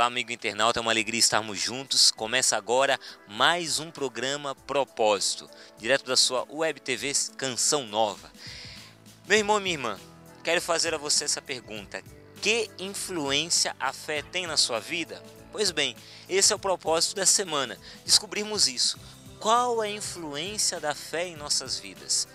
Olá, amigo internauta, é uma alegria estarmos juntos. Começa agora mais um programa Propósito, direto da sua Web TV Canção Nova. Meu irmão e minha irmã, quero fazer a você essa pergunta: que influência a fé tem na sua vida? Pois bem, esse é o propósito dessa semana, descobrirmos isso. Qual é a influência da fé em nossas vidas?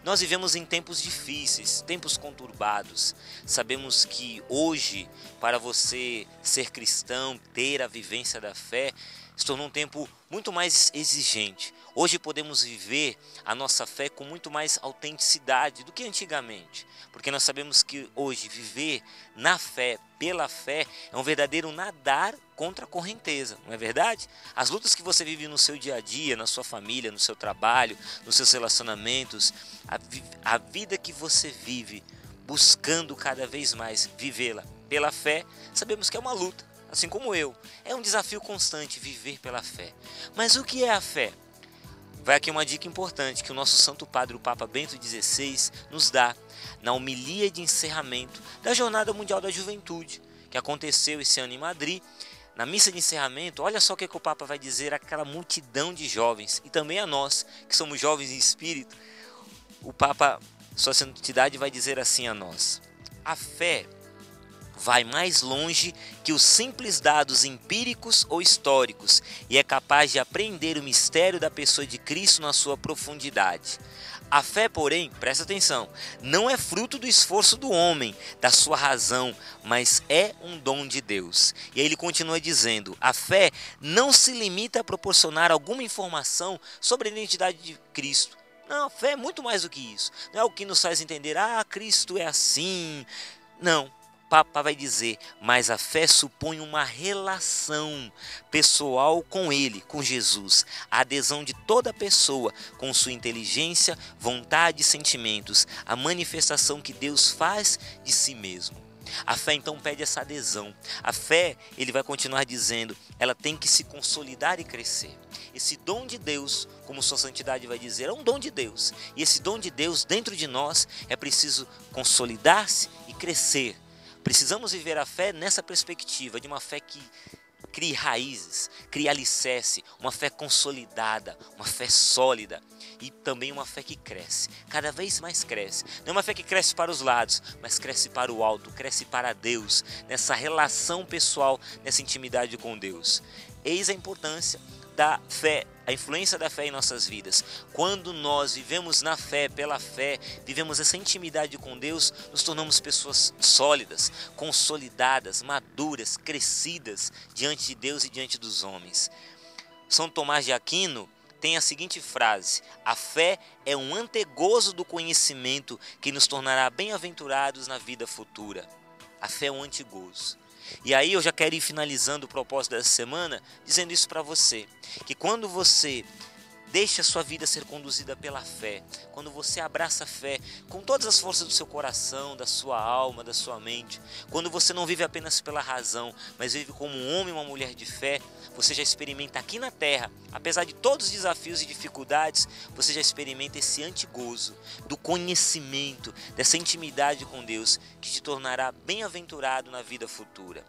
Nós vivemos em tempos difíceis, tempos conturbados. Sabemos que hoje, para você ser cristão, ter a vivência da fé, se tornou um tempo muito mais exigente. Hoje podemos viver a nossa fé com muito mais autenticidade do que antigamente, porque nós sabemos que hoje viver na fé, pela fé, é um verdadeiro nadar contra a correnteza, não é verdade? As lutas que você vive no seu dia a dia, na sua família, no seu trabalho, nos seus relacionamentos, a vida que você vive buscando cada vez mais vivê-la pela fé, sabemos que é uma luta. Assim como eu, é um desafio constante viver pela fé. Mas o que é a fé? Vai aqui uma dica importante que o nosso Santo Padre, o Papa Bento XVI, nos dá na homilia de encerramento da Jornada Mundial da Juventude, que aconteceu esse ano em Madrid. Na missa de encerramento, olha só o que o Papa vai dizer àquela multidão de jovens, e também a nós, que somos jovens em espírito. O Papa, Sua Santidade, vai dizer assim a nós: a fé vai mais longe que os simples dados empíricos ou históricos e é capaz de apreender o mistério da pessoa de Cristo na sua profundidade. A fé, porém, presta atenção, não é fruto do esforço do homem, da sua razão, mas é um dom de Deus. E aí ele continua dizendo: a fé não se limita a proporcionar alguma informação sobre a identidade de Cristo. Não, a fé é muito mais do que isso. Não é o que nos faz entender, Cristo é assim. Não. Papa vai dizer, mas a fé supõe uma relação pessoal com Ele, com Jesus, a adesão de toda pessoa com sua inteligência, vontade e sentimentos, a manifestação que Deus faz de si mesmo. A fé então pede essa adesão. A fé, ele vai continuar dizendo, ela tem que se consolidar e crescer. Esse dom de Deus, como Sua Santidade vai dizer, é um dom de Deus. E esse dom de Deus dentro de nós é preciso consolidar-se e crescer. Precisamos viver a fé nessa perspectiva, de uma fé que crie raízes, crie alicerce, uma fé consolidada, uma fé sólida e também uma fé que cresce, cada vez mais cresce. Não é uma fé que cresce para os lados, mas cresce para o alto, cresce para Deus, nessa relação pessoal, nessa intimidade com Deus. Eis a importância da fé, a influência da fé em nossas vidas. Quando nós vivemos na fé, pela fé, vivemos essa intimidade com Deus, nos tornamos pessoas sólidas, consolidadas, maduras, crescidas diante de Deus e diante dos homens. São Tomás de Aquino tem a seguinte frase: a fé é um antegozo do conhecimento que nos tornará bem-aventurados na vida futura. A fé é um antegozo. E aí eu já quero ir finalizando o propósito dessa semana, dizendo isso para você, que quando você deixa a sua vida ser conduzida pela fé, quando você abraça a fé com todas as forças do seu coração, da sua alma, da sua mente, quando você não vive apenas pela razão, mas vive como um homem e uma mulher de fé, você já experimenta aqui na terra, apesar de todos os desafios e dificuldades, você já experimenta esse antegozo do conhecimento, dessa intimidade com Deus, que te tornará bem-aventurado na vida futura.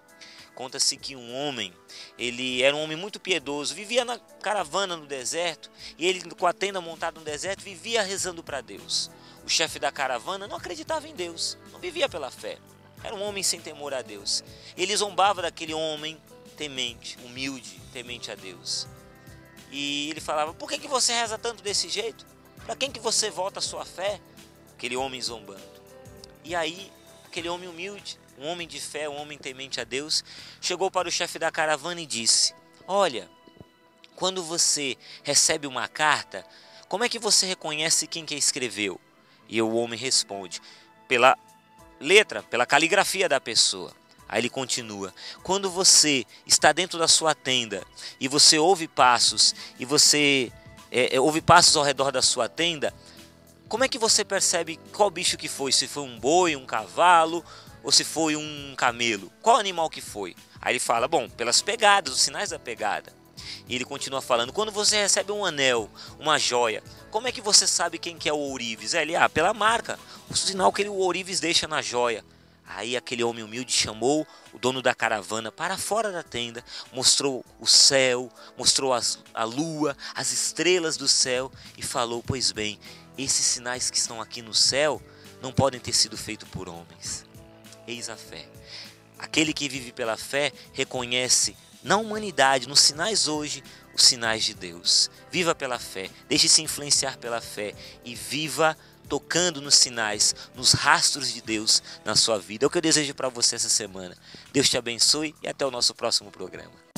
Conta-se que um homem, ele era um homem muito piedoso, vivia na caravana no deserto, e ele com a tenda montada no deserto, vivia rezando para Deus. O chefe da caravana não acreditava em Deus, não vivia pela fé, era um homem sem temor a Deus. Ele zombava daquele homem temente, humilde, temente a Deus. E ele falava: por que você reza tanto desse jeito? Para quem que você volta a sua fé? Aquele homem zombando. E aí, aquele homem humilde, um homem de fé, um homem temente a Deus, chegou para o chefe da caravana e disse: olha, quando você recebe uma carta, como é que você reconhece quem que a escreveu? E o homem responde: pela letra, pela caligrafia da pessoa. Aí ele continua: quando você está dentro da sua tenda e você ouve passos, e você ouve passos ao redor da sua tenda, como é que você percebe qual bicho que foi? Se foi um boi, um cavalo, ou se foi um camelo? Qual animal que foi? Aí ele fala: bom, pelas pegadas, os sinais da pegada. E ele continua falando: quando você recebe um anel, uma joia, como é que você sabe quem que é o ourives? Ele: pela marca, o sinal que o ourives deixa na joia. Aí aquele homem humilde chamou o dono da caravana para fora da tenda, mostrou o céu, mostrou a lua, as estrelas do céu e falou: pois bem, esses sinais que estão aqui no céu não podem ter sido feitos por homens. Eis a fé. Aquele que vive pela fé reconhece na humanidade, nos sinais hoje, os sinais de Deus. Viva pela fé, deixe-se influenciar pela fé e viva tocando nos sinais, nos rastros de Deus na sua vida. É o que eu desejo para você essa semana. Deus te abençoe e até o nosso próximo programa.